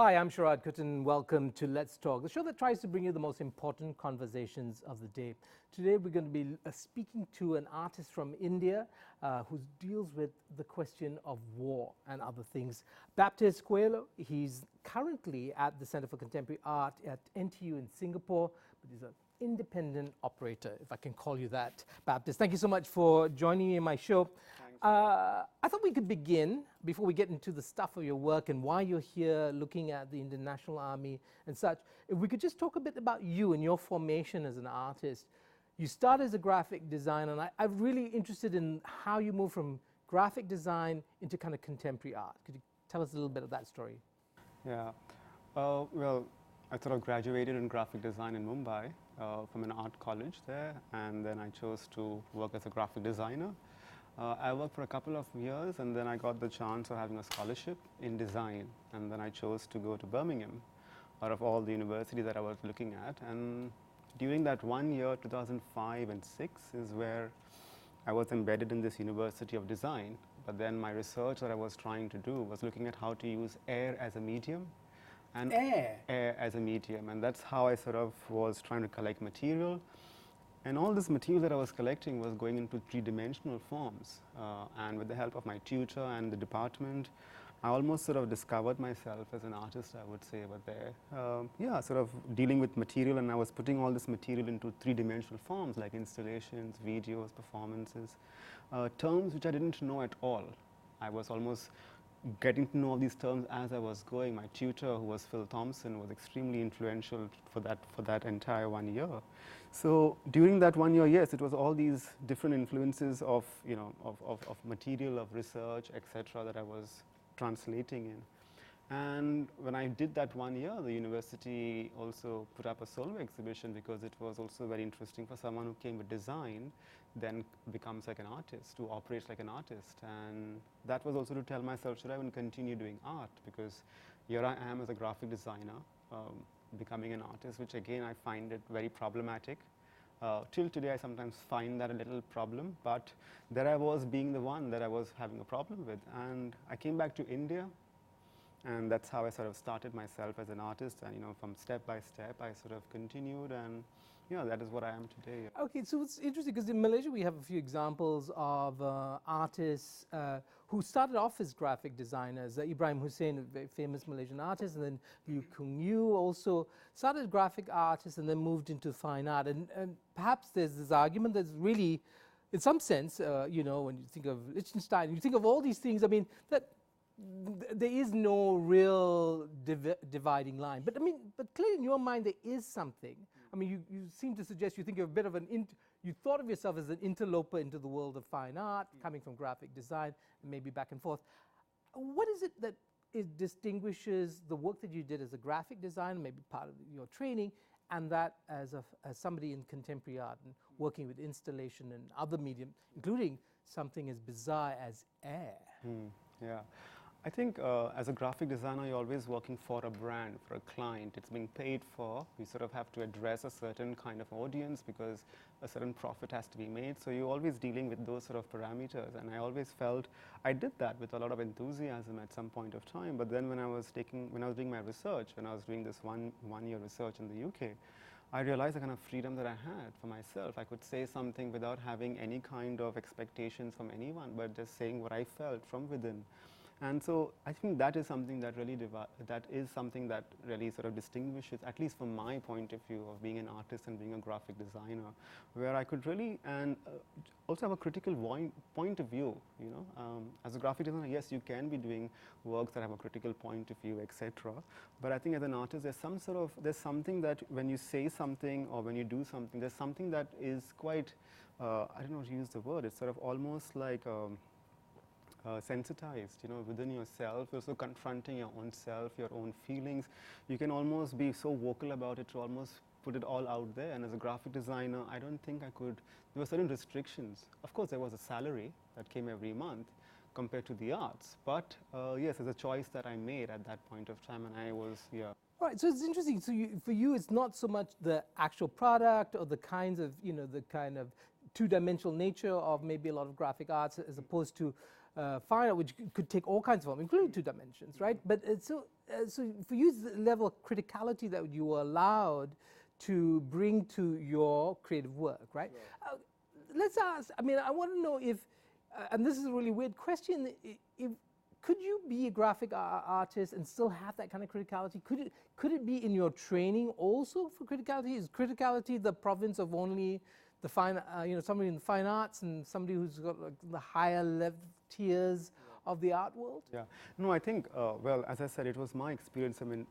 Hi, I'm Sharaad Kuttan. Welcome to Let's Talk, the show that tries to bring you the most important conversations of the day. Today we're going to be speaking to an artist from India who deals with the question of war and other things. Baptiste Coelho, he's currently at the Center for Contemporary Art at NTU in Singapore, but he's an independent operator, if I can call you that. Baptiste, thank you so much for joining me in my show. I thought we could begin, before we get into the stuff of your work and why you're here looking at the Indian National Army and such, if we could just talk a bit about you and your formation as an artist. You started as a graphic designer, and I'm really interested in how you moved from graphic design into kind of contemporary art. Could you tell us a little bit of that story? Yeah, well, I sort of graduated in graphic design in Mumbai from an art college there, and then I chose to work as a graphic designer. I worked for a couple of years, and then I got the chance of having a scholarship in design, and then I chose to go to Birmingham out of all the universities that I was looking at. And during that 1 year, 2005 and 6, is where I was embedded in this University of Design. But then my research that I was trying to do was looking at how to use air as a medium. And air as a medium, and that's how I sort of was trying to collect material. And all this material that I was collecting was going into three-dimensional forms. And with the help of my tutor and the department, I almost sort of discovered myself as an artist, I would say, but there. Sort of dealing with material, and I was putting all this material into three-dimensional forms like installations, videos, performances, terms which I didn't know at all. I was almost getting to know all these terms as I was going. My tutor, who was Phil Thompson, was extremely influential for that entire 1 year. So during that 1 year, yes, it was all these different influences of material, of research, etc., that I was translating in. And when I did that 1 year, the university also put up a solo exhibition, because it was also very interesting for someone who came with design, then becomes like an artist, who operates like an artist. And that was also to tell myself, should I even continue doing art? Because here I am as a graphic designer, becoming an artist, which again I find it very problematic. Till today I sometimes find that a little problem, but there I was being the one that I was having a problem with. And I came back to India, and that's how I sort of started myself as an artist. And from step by step I sort of continued, and that is what I am today. Okay, so it's interesting because in Malaysia we have a few examples of artists who started off as graphic designers. Ibrahim Hussein, a very famous Malaysian artist, and then Liu Kung Yu also started graphic artists and then moved into fine art. And perhaps there's this argument that's really, in some sense, when you think of Liechtenstein, you think of all these things, I mean, that there is no real dividing line. But clearly in your mind there is something. I mean, you seem to suggest you think you're a bit of you thought of yourself as an interloper into the world of fine art, coming from graphic design, and maybe back and forth. What is it that distinguishes the work that you did as a graphic designer, maybe part of your training, and that as somebody in contemporary art and working with installation and other mediums, including something as bizarre as air? Yeah. I think as a graphic designer, you're always working for a brand, for a client. It's being paid for. You sort of have to address a certain kind of audience because a certain profit has to be made. So you're always dealing with those sort of parameters. And I always felt I did that with a lot of enthusiasm at some point of time. But then when I was doing my research, when I was doing this one year research in the UK, I realized the kind of freedom that I had for myself. I could say something without having any kind of expectations from anyone, but just saying what I felt from within. And so I think that is something that really sort of distinguishes, at least from my point of view of being an artist and being a graphic designer, where I could really also have a critical point of view. As a graphic designer, yes, you can be doing works that have a critical point of view, etc. But I think as an artist, there's something that when you say something or when you do something, there's something that is quite I don't know how to use the word. It's sort of almost like sensitized, within yourself. You're also confronting your own self, your own feelings. You can almost be so vocal about it to almost put it all out there. And as a graphic designer, I don't think I could. There were certain restrictions. Of course, there was a salary that came every month compared to the arts. But yes, it's a choice that I made at that point of time, and I was, All right, so it's interesting. So for you, it's not so much the actual product or the kinds of, the kind of two-dimensional nature of maybe a lot of graphic arts as opposed to fine art, which could take all kinds of forms, including two dimensions, right? But so for you, the level of criticality that you were allowed to bring to your creative work, right? Let's ask, I mean, I want to know if, and this is a really weird question, if could you be a graphic artist and still have that kind of criticality? Could it be in your training also for criticality? Is criticality the province of only the fine, somebody in the fine arts and somebody who's got like the higher level tiers of the art world? Yeah. No, I think, well, as I said, it was my experience. I mean,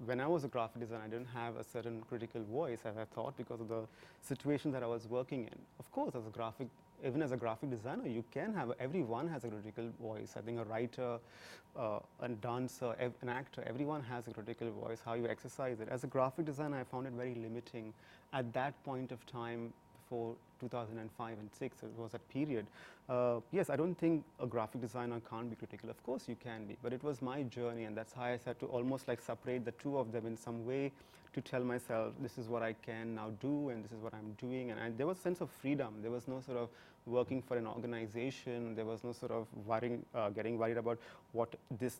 when I was a graphic designer, I didn't have a certain critical voice, as I thought, because of the situation that I was working in. Of course, even as a graphic designer, you can have, everyone has a critical voice. I think a writer, a dancer, an actor, everyone has a critical voice, how you exercise it. As a graphic designer, I found it very limiting at that point of time before 2005 and 6, it was that period. Yes, I don't think a graphic designer can't be critical. Of course you can be, but it was my journey, and that's how I had to almost like separate the two of them in some way to tell myself this is what I can now do and this is what I'm doing. And there was a sense of freedom. There was no sort of working for an organization. There was no sort of getting worried about what this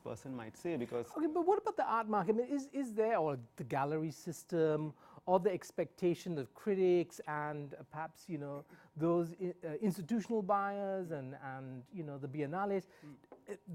person might say, because... Okay, but what about the art market? I mean, is there, or the gallery system, or the expectation of critics and perhaps, those institutional buyers and the biennales,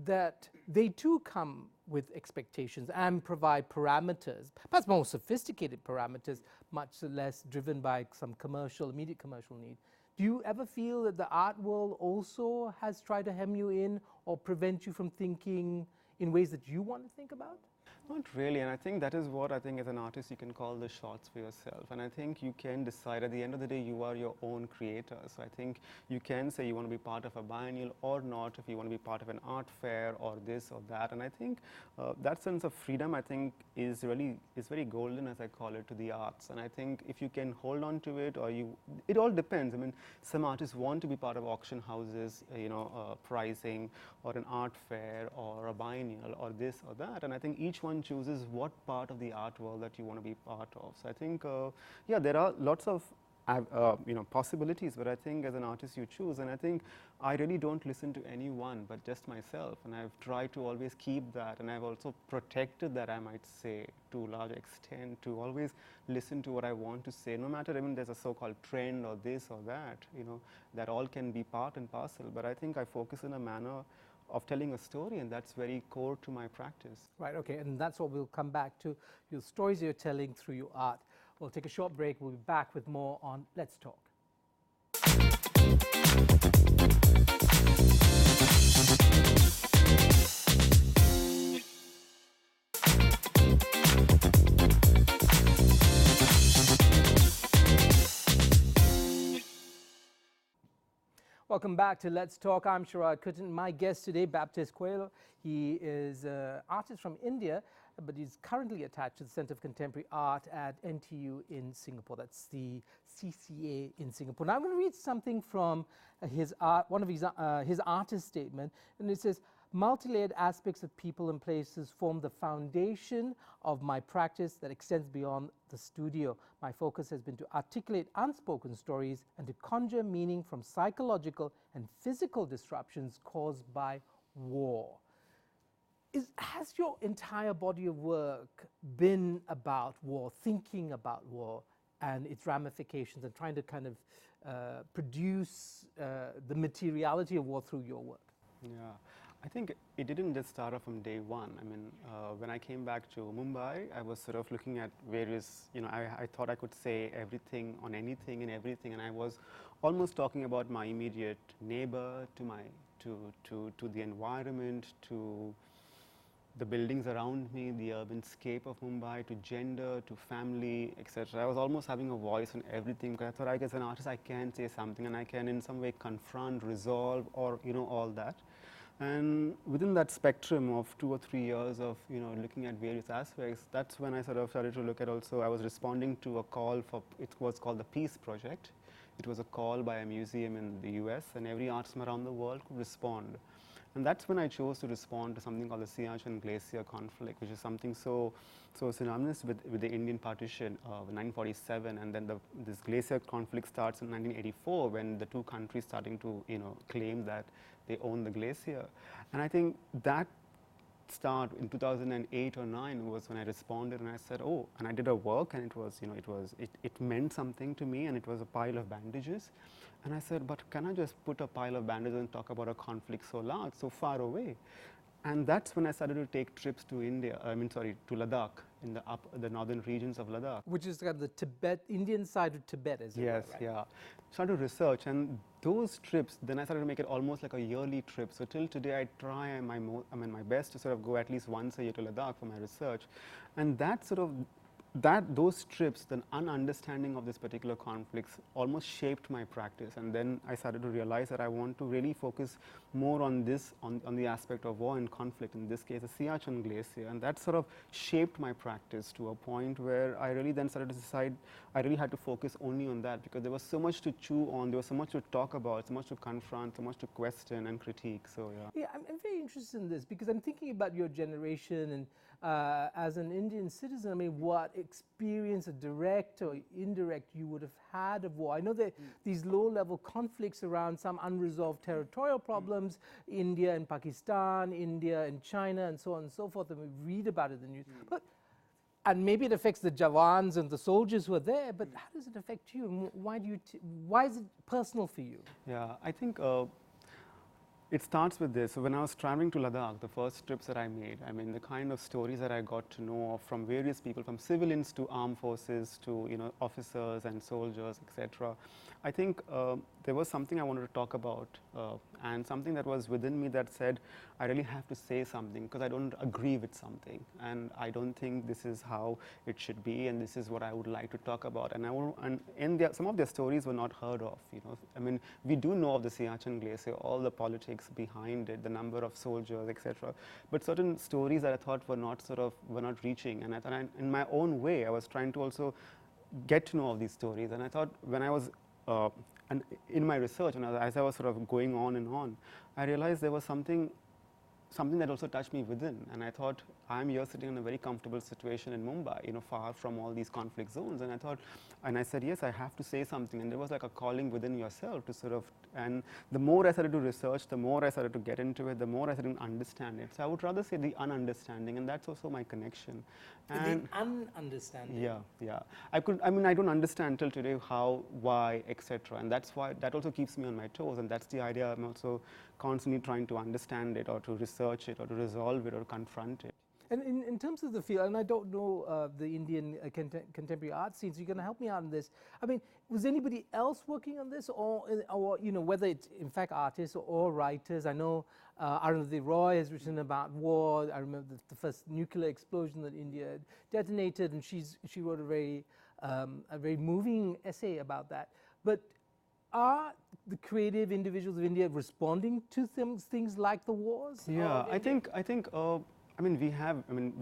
that they too come with expectations and provide parameters, perhaps more sophisticated parameters, much less driven by some immediate commercial need. Do you ever feel that the art world also has tried to hem you in or prevent you from thinking in ways that you want to think about? Not really, and I think that is what I think as an artist you can call the shots for yourself. And I think you can decide at the end of the day you are your own creator. So I think you can say you want to be part of a biennial or not, if you want to be part of an art fair or this or that. And I think that sense of freedom, I think, is very golden, as I call it, to the arts. And I think if you can hold on to it, or it all depends. I mean, some artists want to be part of auction houses, pricing, or an art fair, or a biennial, or this or that. And I think each one chooses what part of the art world that you want to be part of. So I think, yeah, there are lots of possibilities, but I think as an artist you choose, and I think I really don't listen to anyone but just myself, and I've tried to always keep that, and I've also protected that, I might say, to a large extent, to always listen to what I want to say, no matter even there's a so-called trend or this or that, that all can be part and parcel, but I think I focus in a manner of telling a story, and that's very core to my practice. Right, okay, and that's what we'll come back to, your stories you're telling through your art. We'll take a short break. We'll be back with more on Let's Talk. Welcome back to Let's Talk. I'm Sharaad Kuttan. My guest today, Baptiste Coelho. He is an artist from India, but he's currently attached to the Centre of Contemporary Art at NTU in Singapore. That's the CCA in Singapore. Now I'm going to read something from his art, one of his artist statement, and it says, "Multi-layered aspects of people and places form the foundation of my practice that extends beyond the studio. My focus has been to articulate unspoken stories and to conjure meaning from psychological and physical disruptions caused by war." Has your entire body of work been about war, thinking about war and its ramifications, and trying to kind of produce the materiality of war through your work? Yeah. I think it didn't just start off from day one. I mean, when I came back to Mumbai, I was sort of looking at various, I thought I could say everything on anything and everything, and I was almost talking about my immediate neighbor, to the environment, to the buildings around me, the urban scape of Mumbai, to gender, to family, etc. I was almost having a voice on everything, because I thought, I guess, as an artist, I can say something, and I can in some way confront, resolve, or all that. And within that spectrum of 2 or 3 years of looking at various aspects, that's when I sort of started to look at also, I was responding to a call for, it was called the Peace Project. It was a call by a museum in the US, and every artsman around the world could respond. And that's when I chose to respond to something called the Siachen Glacier conflict, which is something so synonymous with the Indian partition of 1947, and then this glacier conflict starts in 1984 when the two countries starting to claim that they own the glacier. And I think that start in 2008 or 9 was when I responded and I said, oh, and I did a work, and it was, it meant something to me, and it was a pile of bandages. And I said, but can I just put a pile of bandages and talk about a conflict so large, so far away? And that's when I started to take trips to India, to Ladakh, in the northern regions of Ladakh. Which is kind of the Tibet, Indian side of Tibet, as it were, Yes, right? yeah. Started to research, and those trips, then I started to make it almost like a yearly trip. So till today, I try my best to sort of go at least once a year to Ladakh for my research, and those trips, the understanding of this particular conflicts almost shaped my practice. And then I started to realize that I want to really focus more on the aspect of war and conflict, in this case the Siachen Glacier, and that sort of shaped my practice to a point where I really then started to decide I really had to focus only on that, because there was so much to chew on, there was so much to talk about, so much to confront, so much to question and critique. So Yeah, I'm very interested in this, because I'm thinking about your generation, and as an Indian citizen, I mean, what experience, direct or indirect, you would have had of war. I know that these low-level conflicts around some unresolved territorial problems, India and Pakistan, India and China, and so on and so forth, and we read about it in the news. And maybe it affects the Jawans and the soldiers who are there, but how does it affect you? And why is it personal for you? yeah, I think it starts with this. So when I was traveling to Ladakh, the first trips that I made, I mean, the kind of stories that I got to know from various people, from civilians to armed forces to officers and soldiers, etc. I think there was something I wanted to talk about, and something that was within me that said, I really have to say something, because I don't agree with something, and I don't think this is how it should be, and this is what I would like to talk about. And some of their stories were not heard of. I mean, we do know of the Siachen Glacier, all the politics behind it, the number of soldiers, etc. But certain stories that I thought were not reaching, and I thought, in my own way, I was trying to also get to know all these stories. And I thought, when I was and in my research, and as I was sort of going on and on, I realized there was something that also touched me within. And I thought, I'm here sitting in a very comfortable situation in Mumbai, far from all these conflict zones. And I thought, and I said, yes, I have to say something. And there was like a calling within yourself to sort of, and the more I started to research, the more I started to get into it, the more I started to understand it. So I would rather say the ununderstanding, and that's also my connection. And the ununderstanding. Yeah. I don't understand till today how, why, etc. And that's why, that also keeps me on my toes. And that's the idea. I'm also constantly trying to understand it, or to research it, or to resolve it, or confront it. And in terms of the field, and I don't know the Indian contemporary art scene, so you're going to help me out on this. I mean, was anybody else working on this, or whether it's in fact artists or writers? I know Arundhati Roy has written about war. I remember the first nuclear explosion that India detonated, and she wrote a very moving essay about that. But are the creative individuals of India responding to things like the wars? Yeah, I think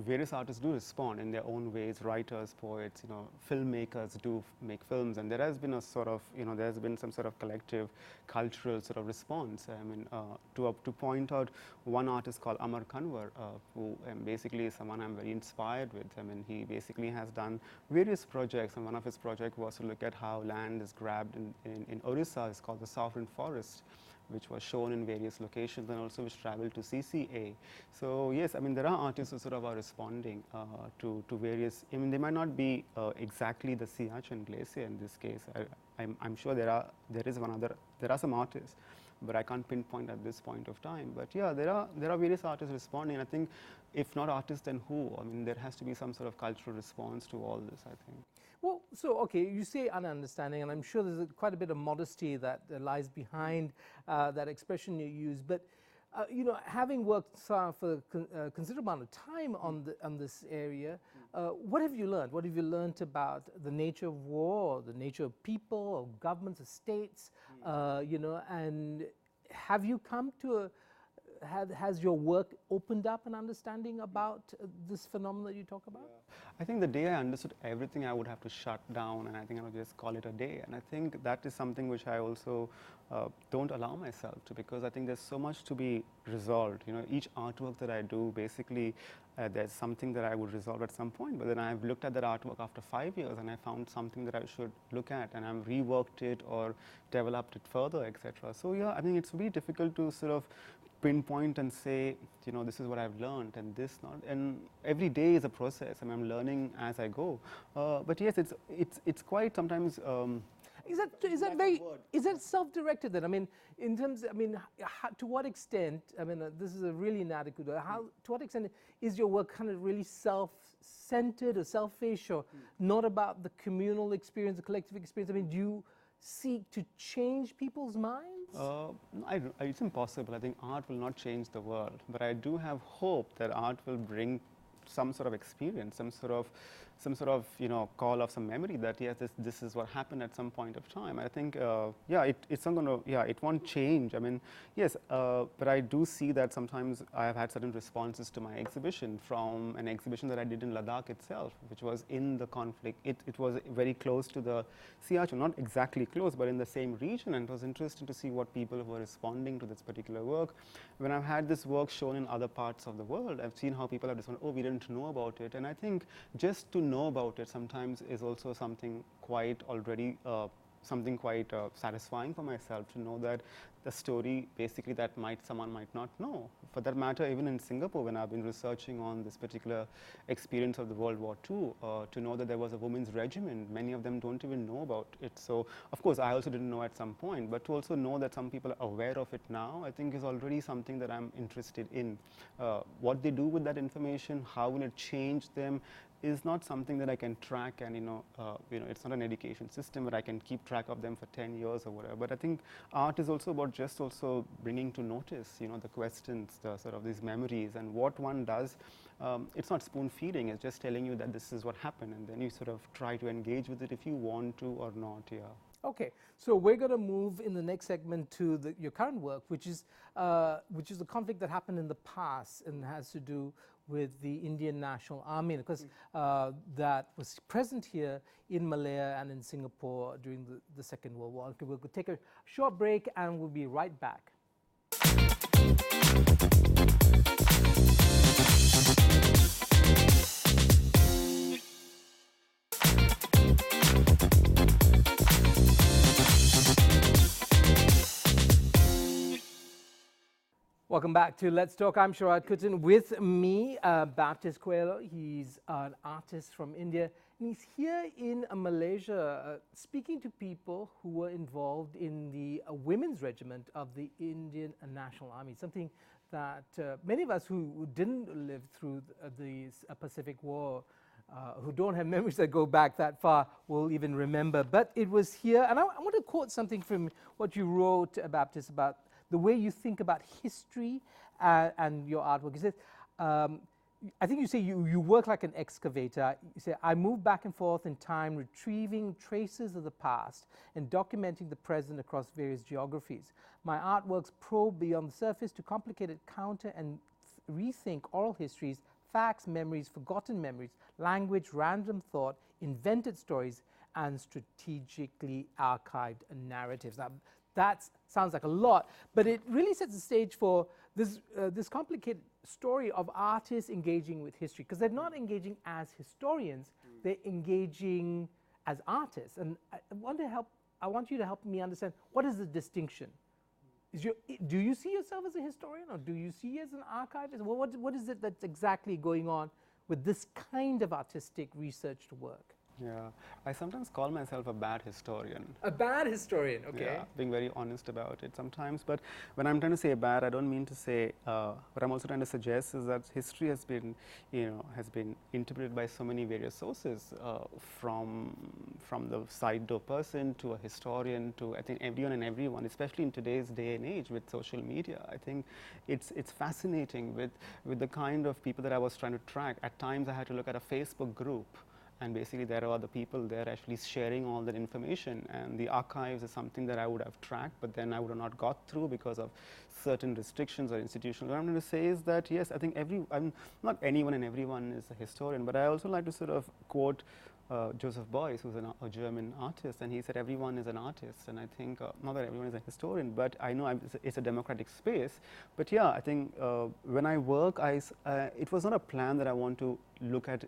various artists do respond in their own ways. Writers, poets, filmmakers do make films, and there has been a sort of, there's been some sort of collective cultural sort of response. I mean, to point out one artist called Amar Kanwar, who basically is someone I'm very inspired with. I mean, he basically has done various projects, and one of his projects was to look at how land is grabbed in Orissa. It's called the Sovereign Forest, which was shown in various locations, and also which traveled to CCA. So yes, I mean, there are artists who sort of are responding to various, I mean, they might not be exactly the Siachen Glacier in this case. I'm sure there are some artists, but I can't pinpoint at this point of time. But yeah, there are various artists responding. I think if not artists, then who? I mean, there has to be some sort of cultural response to all this, I think. Well, so, okay, you say ununderstanding, and I'm sure there's quite a bit of modesty that lies behind that expression you use. But, having worked for a considerable amount of time on this area, what have you learned? What have you learned about the nature of war, the nature of people, or governments, or states, and have you come to has your work opened up an understanding about this phenomenon that you talk about? Yeah. I think the day I understood everything, I would have to shut down, and I think I would just call it a day. And I think that is something which I also don't allow myself to, because I think there's so much to be resolved. Each artwork that I do, basically, there's something that I would resolve at some point. But then I've looked at that artwork after 5 years, and I found something that I should look at, and I've reworked it or developed it further, etc. So yeah, I think it's really difficult to sort of pinpoint and say, this is what I've learned and this not. And every day is a process, and I'm learning as I go. But yes, it's quite sometimes. Is that self-directed then? I mean, in terms, to what extent? I mean, this is a really inadequate. To what extent is your work kind of really self-centered or selfish, or not about the communal experience, the collective experience? I mean, do you seek to change people's minds? It's impossible. I think art will not change the world, but I do have hope that art will bring some sort of experience, some sort of call of some memory that yes, this is what happened at some point of time. I think it's not going to it won't change. I mean, yes, but I do see that sometimes I have had certain responses to my exhibition from an exhibition that I did in Ladakh itself, which was in the conflict. It was very close to the Siachen, not exactly close, but in the same region, and it was interesting to see what people were responding to this particular work. When I've had this work shown in other parts of the world, I've seen how people have responded, oh, we didn't know about it. And I think just to know about it sometimes is also something quite satisfying for myself, to know that the story basically that someone might not know. For that matter, even in Singapore, when I've been researching on this particular experience of the World War II, to know that there was a women's regiment, many of them don't even know about it. So, of course, I also didn't know at some point, but to also know that some people are aware of it now, I think is already something that I'm interested in. What they do with that information, how will it change them, is not something that I can track, and it's not an education system where I can keep track of them for 10 years or whatever. But I think art is also about just also bringing to notice, the questions, the sort of these memories, and what one does. It's not spoon feeding; it's just telling you that this is what happened, and then you sort of try to engage with it if you want to or not. Yeah. Okay, so we're going to move in the next segment to your current work, which is a conflict that happened in the past and has to do with the Indian National Army, because that was present here in Malaya and in Singapore during the Second World War. Okay, we'll take a short break and we'll be right back. Welcome back to Let's Talk. I'm Sharaad Kuttan. With me, Baptist Coelho. He's an artist from India, and he's here in Malaysia speaking to people who were involved in the women's regiment of the Indian National Army, something that many of us who didn't live through the Pacific War, who don't have memories that go back that far, will even remember. But it was here, and I want to quote something from what you wrote, Baptist, about the way you think about history and your artwork. You said, I think you say you work like an excavator. You say, I move back and forth in time, retrieving traces of the past and documenting the present across various geographies. My artworks probe beyond the surface to complicated counter and rethink oral histories, facts, memories, forgotten memories, language, random thought, invented stories, and strategically archived narratives. Now, that sounds like a lot, but it really sets the stage for this complicated story of artists engaging with history, because they're not engaging as historians, they're engaging as artists. And I want you to help me understand, what is the distinction? Do you see yourself as a historian, or do you see as an archivist? Well, what is it that's exactly going on with this kind of artistic research work? Yeah, I sometimes call myself a bad historian. A bad historian, okay. Yeah, being very honest about it sometimes. But when I'm trying to say bad, I don't mean to say, what I'm also trying to suggest is that history has been, interpreted by so many various sources, from the side of a person to a historian to, I think, everyone, especially in today's day and age with social media. I think it's fascinating with the kind of people that I was trying to track. At times I had to look at a Facebook group, and basically there are the people there actually sharing all that information, and the archives is something that I would have tracked, but then I would have not got through because of certain restrictions or institutional. What I'm going to say is that yes, I think not anyone and everyone is a historian, but I also like to sort of quote Joseph Beuys, who's a German artist, and he said everyone is an artist, and I think not that everyone is a historian, but I know it's a democratic space. But yeah, I think when I work, it was not a plan that I want to look at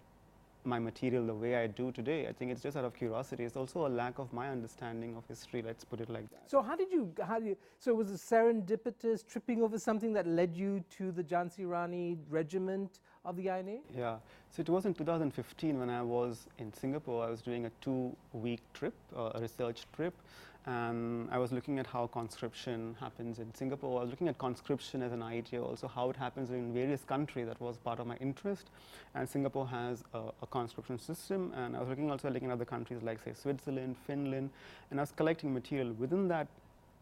my material the way I do today. I think it's just out of curiosity. It's also a lack of my understanding of history, let's put it like that. So so was it serendipitous tripping over something that led you to the Jhansi Rani Regiment of the INA? Yeah, so it was in 2015 when I was in Singapore. I was doing a 2-week trip, a research trip, and I was looking at how conscription happens in Singapore. I was looking at conscription as an idea, also how it happens in various countries. That was part of my interest, and Singapore has a conscription system, and I was looking at other countries like, say, Switzerland, Finland, and I was collecting material within that.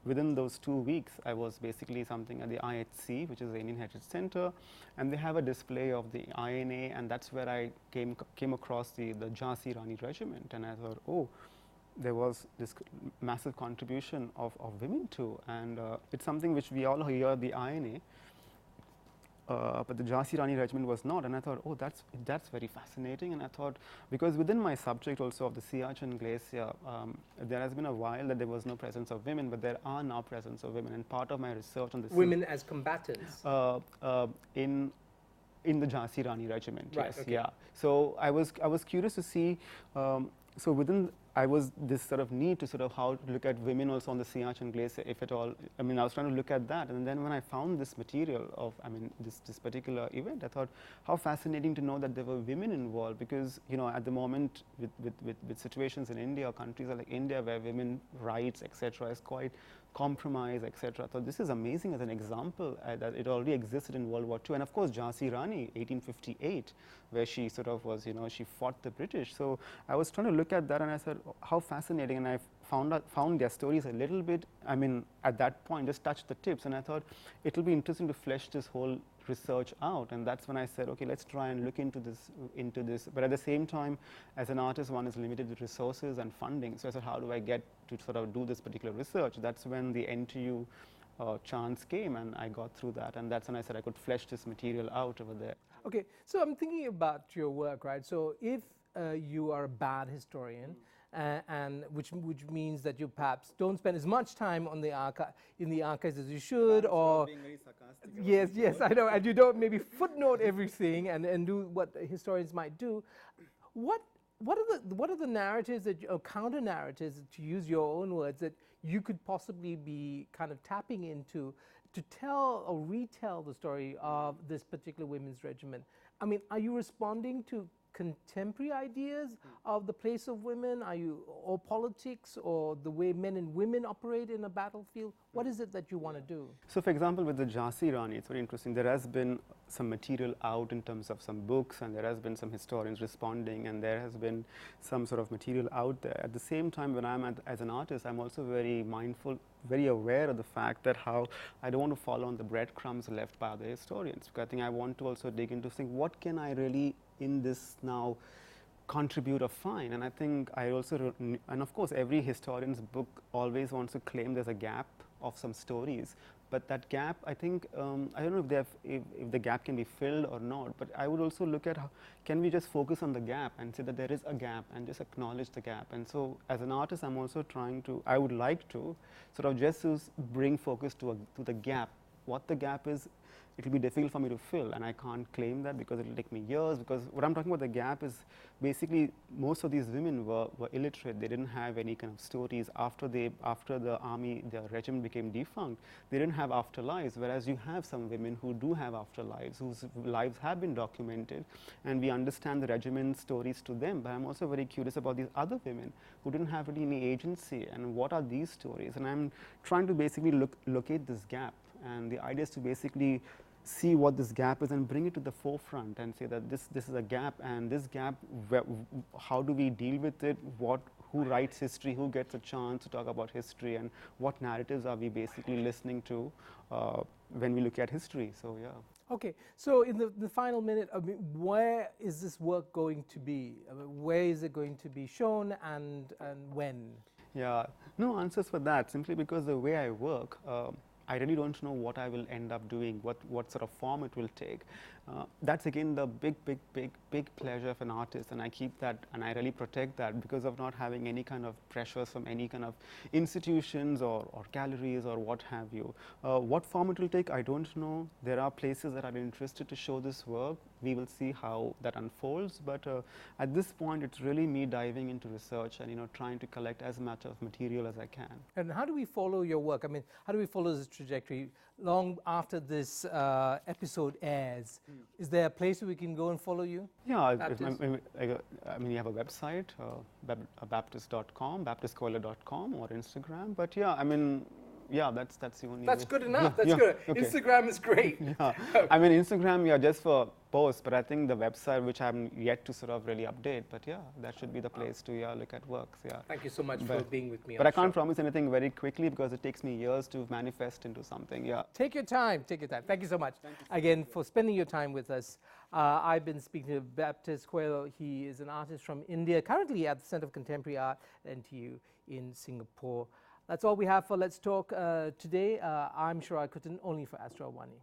Within those 2 weeks, I was basically something at the IHC, which is the Indian Heritage Center, and they have a display of the INA, and that's where I came across the Jhansi Rani Regiment, and I thought, oh, there was this massive contribution of women too, and it's something which we all hear the INA, but the Jhansi Rani Regiment was not, and I thought, oh, that's very fascinating. And I thought, because within my subject also of the Siachen Glacier, there has been a while that there was no presence of women, but there are now presence of women, and part of my research on the women as combatants in the Jhansi Rani Regiment, right, yes, okay. yeah. So I was curious to see. So within, I was this sort of need to sort of how to look at women also on the Siachen Glacier, if at all. I mean, I was trying to look at that, and then when I found this material of, I mean, this particular event, I thought how fascinating to know that there were women involved, because at the moment with situations in India, or countries like India, where women rights, etc., is quite compromised, etc. So this is amazing as an example that it already existed in World War II, and of course Jhansi Rani, 1858, where she sort of was, she fought the British. So I was trying to look at that, and I said, oh, how fascinating, and I found their stories a little bit, I mean, at that point, just touched the tips, and I thought it'll be interesting to flesh this whole research out, and that's when I said, okay, let's try and look into this. But at the same time, as an artist, one is limited with resources and funding. So I said, how do I get to sort of do this particular research? That's when the NTU chance came, and I got through that, and that's when I said I could flesh this material out over there. Okay, so I'm thinking about your work, right? So if you are a bad historian, and which means that you perhaps don't spend as much time on the in the archives as you should, or being very sarcastic. yes, I know, and you don't maybe footnote everything and do what historians might do. What are the narratives or counter narratives, to use your own words, that you could possibly be kind of tapping into to tell or retell the story of this particular women's regiment? I mean, are you responding to contemporary ideas of the place of women? Or politics, or the way men and women operate in a battlefield? What is it that you want to do? So, for example, with the Jhansi Rani, it's very interesting. There has been some material out in terms of some books, and there has been some historians responding, and there has been some sort of material out there. At the same time, when I'm as an artist, I'm also very mindful, very aware of the fact that how I don't want to follow on the breadcrumbs left by other historians, because I think I want to also dig into think, what can I really in this now contribute or find? And I think I also, and of course every historian's book always wants to claim there's a gap of some stories, but that gap, I think, I don't know if the gap can be filled or not, but I would also look at how can we just focus on the gap and say that there is a gap and just acknowledge the gap. And so as an artist, I'm also trying to, I would like to sort of just to bring focus to the gap. What the gap is, it will be difficult for me to fill, and I can't claim that because it will take me years, because what I'm talking about, the gap is basically most of these women were illiterate. They didn't have any kind of stories after the army, their regiment became defunct. They didn't have afterlives, whereas you have some women who do have afterlives, whose lives have been documented, and we understand the regiment stories to them. But I'm also very curious about these other women who didn't have really any agency, and what are these stories? And I'm trying to basically locate this gap. And the idea is to basically see what this gap is and bring it to the forefront and say that this is a gap, and this gap, how do we deal with it? Who writes history? Who gets a chance to talk about history? And what narratives are we basically listening to when we look at history? So yeah. Okay, so in the final minute, I mean, where is this work going to be? I mean, where is it going to be shown, and when? Yeah, no answers for that, simply because the way I work, I really don't know what I will end up doing, what sort of form it will take. That's again the big pleasure of an artist, and I keep that and I really protect that because of not having any kind of pressures from any kind of institutions or galleries or what have you. What form it will take, I don't know. There are places that are interested to show this work. We will see how that unfolds, but at this point it's really me diving into research and trying to collect as much of material as I can. And how do we follow your work? I mean, how do we follow this trajectory long after this episode airs? Is there a place where we can go and follow you? Yeah, I mean, you have a website, baptist.com, baptistcoiler.com, or Instagram. But yeah, I mean, yeah, that's the only. That's way. good enough. That's yeah, good. okay. Instagram is great. Yeah, I mean, Instagram, yeah, just for posts. But I think the website, which I'm yet to sort of really update. But yeah, that should be the place to look at works. Yeah. Thank you so much for being with me. But I can't promise anything very quickly because it takes me years to manifest into something. Yeah. Take your time. Take your time. Thank you so much again for spending your time with us. I've been speaking to Baptist Coiler. He is an artist from India, currently at the Center of Contemporary Art at NTU in Singapore. That's all we have for Let's Talk today. I'm Sharaad Kuttan, only for Astro AWANI.